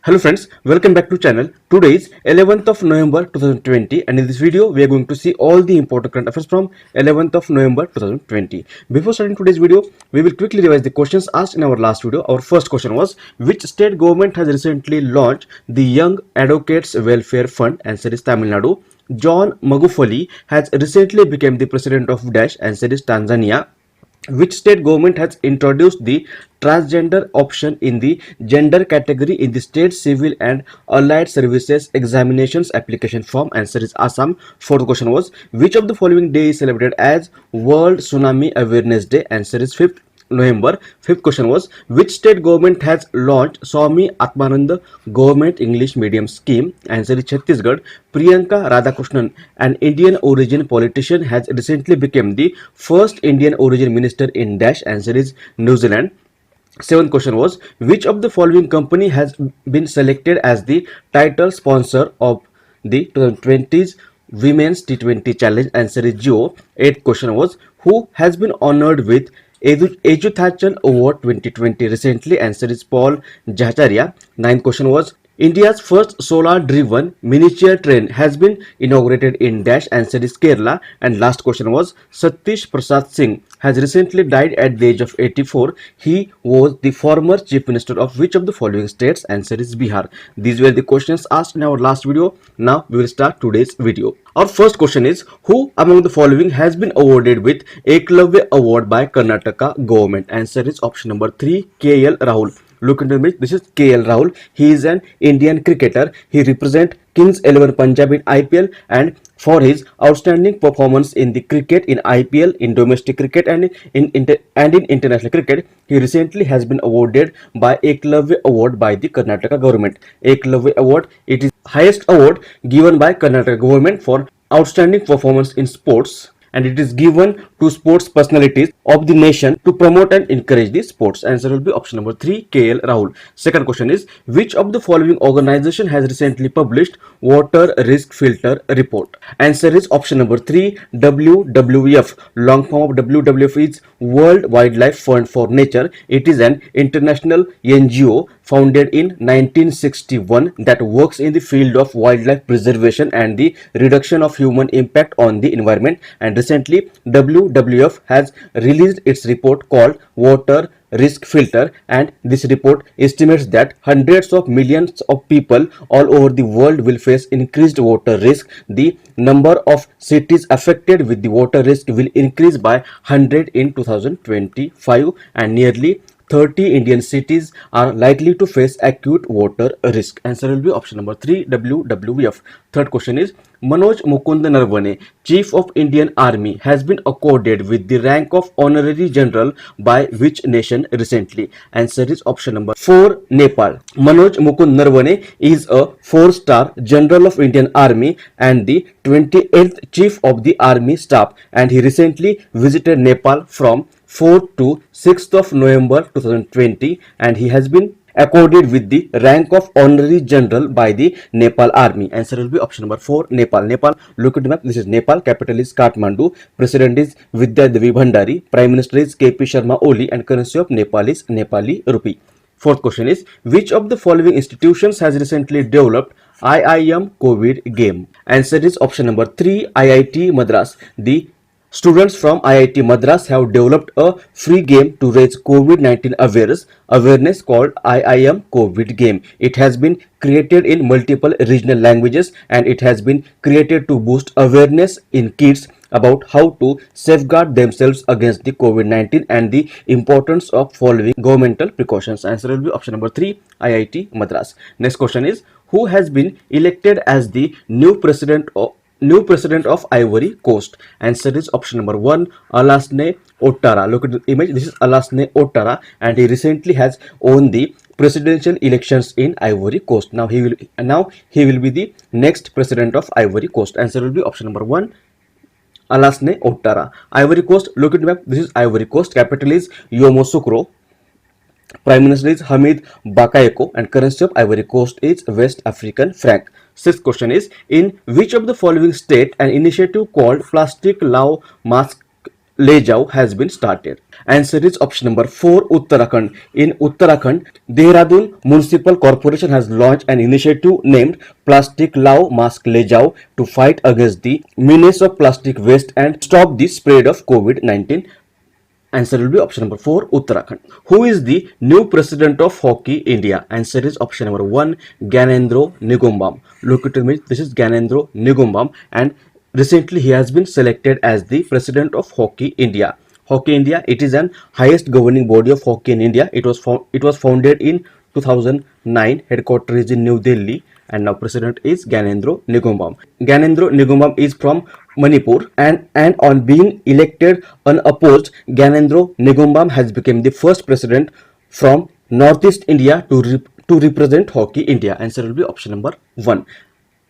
Hello friends, welcome back to channel. Today is 11th of November 2020 and in this video we are going to see all the important current affairs from 11th of November 2020. Before starting today's video, we will quickly revise the questions asked in our last video. Our first question was, which state government has recently launched the Young Advocates Welfare Fund? Answer is Tamil Nadu. John Magufuli has recently become the president of Dash. Answer is Tanzania. Which state government has introduced the transgender option in the gender category in the state civil and allied services examinations application form? Answer is Assam. Fourth question was, which of the following day is celebrated as World Tsunami Awareness Day? Answer is 5th November. Fifth question was, which state government has launched Swami Atmananda Government English Medium Scheme? Answer is Chhattisgarh. Priyanka Radhakrishnan, an Indian origin politician, has recently become the first Indian origin minister in Dash. Answer is New Zealand. Seventh question was, which of the following company has been selected as the title sponsor of the 2020's Women's T20 Challenge? Answer is Jio. Eighth question was, who has been honored with Ejuthaachal Award 2020 recently? Answer is Paul Jacharya. Ninth question was, India's first solar-driven miniature train has been inaugurated in Dash. Answer is Kerala. And last question was, Satish Prasad Singh has recently died at the age of 84. He was the former chief minister of which of the following states? Answer is Bihar. These were the questions asked in our last video. Now we will start today's video. Our first question is, who among the following has been awarded with Eklavya Award by Karnataka government? Answer is option number 3, KL Rahul. Look into the image. This is KL Rahul. He is an Indian cricketer. He represents Kings 11 Punjab in IPL, and for his outstanding performance in the cricket in IPL, in domestic cricket, and in international cricket, he recently has been awarded by Eklavya Award by the Karnataka government. Eklavya Award, it is highest award given by Karnataka government for outstanding performance in sports, and it is given to sports personalities of the nation to promote and encourage the sports. Answer will be option number 3, KL Rahul. Second question is, which of the following organization has recently published Water Risk Filter Report? Answer is option number 3, WWF. Long form of WWF is World Wildlife Fund for Nature. It is an international NGO founded in 1961 that works in the field of wildlife preservation and the reduction of human impact on the environment. And recently, WWF has released its report called Water Risk Filter, and this report estimates that hundreds of millions of people all over the world will face increased water risk. The number of cities affected with the water risk will increase by 100 in 2025, and nearly 30 Indian cities are likely to face acute water risk. Answer will be option number 3, WWF. Third question is, Manoj Mukund Narwane, Chief of Indian Army, has been accorded with the rank of Honorary General by which nation recently? Answer is option number 4, Nepal. Manoj Mukund Narwane is a 4-star General of Indian Army and the 28th Chief of the Army Staff, and he recently visited Nepal from 4th to 6th of November 2020, and he has been accorded with the rank of Honorary General by the Nepal Army. Answer will be option number 4, Nepal. Nepal, look at the map. This is Nepal. Capital is Kathmandu. President is Vidya Devi Bhandari. Prime Minister is KP Sharma Oli, and currency of Nepal is Nepali rupee. Fourth question is, which of the following institutions has recently developed IIM COVID game? Answer is option number 3, IIT Madras. The students from IIT Madras have developed a free game to raise COVID-19 awareness called IIM COVID game. It has been created in multiple regional languages, and it has been created to boost awareness in kids about how to safeguard themselves against the COVID-19 and the importance of following governmental precautions. Answer will be option number 3, IIT Madras. Next question is, who has been elected as the new president of Ivory Coast? Answer is option number 1, Alassane Ouattara. Look at the image. This is Alassane Ouattara, and he recently has won the presidential elections in Ivory Coast. Now he will be the next president of Ivory Coast. Answer will be option number 1, Alassane Ouattara. Ivory Coast, look at the map. This is Ivory Coast. Capital is Yamoussoukro. Prime Minister is Hamid Bakayoko, and currency of Ivory Coast is West African franc. Sixth question is, in which of the following state an initiative called Plastic Love Mask Lejao has been started. Answer is option number 4, Uttarakhand. In Uttarakhand, Dehradun Municipal Corporation has launched an initiative named Plastic Lao Mask Lejao to fight against the menace of plastic waste and stop the spread of COVID-19. Answer will be option number 4, Uttarakhand. Who is the new president of Hockey India? Answer is option number 1, Gyanendra Nigumbam. Look at me, this is Gyanendra Nigumbam, and recently he has been selected as the president of Hockey India. Hockey India, it is an highest governing body of hockey in India. It was founded in 2009. Headquarters is in New Delhi, and now president is Gyanendra Nigumbam. Gyanendra Nigumbam is from Manipur, and on being elected unopposed, Gyanendra Nigumbam has become the first president from Northeast India to represent Hockey India. Answer will be option number 1.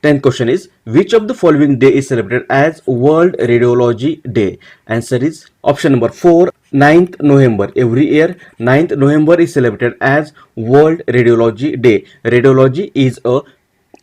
10th question is, which of the following day is celebrated as World Radiology Day? Answer is option number 4, 9th November. Every year, 9th November is celebrated as World Radiology Day. Radiology is a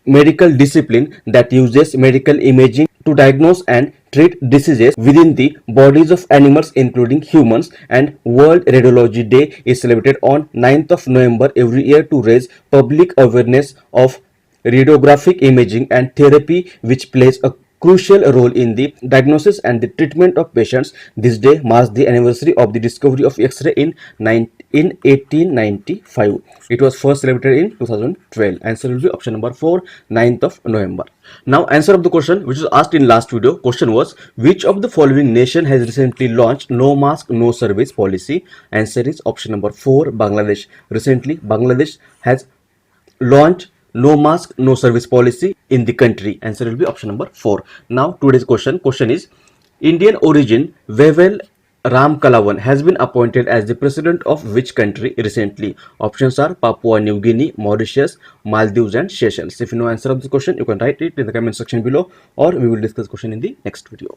medical discipline that uses medical imaging to diagnose and treat diseases within the bodies of animals including humans, and World Radiology Day is celebrated on 9th of November every year to raise public awareness of radiographic imaging and therapy, which plays a crucial role in the diagnosis and the treatment of patients. This day marks the anniversary of the discovery of X-ray in 1895. It was first celebrated in 2012. Answer will be option number 4, 9th of November. Now, answer of the question which was asked in last video. Question was, which of the following nation has recently launched no mask, no service policy? Answer is option number 4, Bangladesh. Recently, Bangladesh has launched no mask, no service policy in the country. Answer will be option number 4. Now, today's question is, Indian origin Wavel Ram Kalawan has been appointed as the president of which country recently? Options are Papua New Guinea, Mauritius, Maldives and Seychelles. If you know answer of this question, you can write it in the comment section below, or we will discuss question in the next video.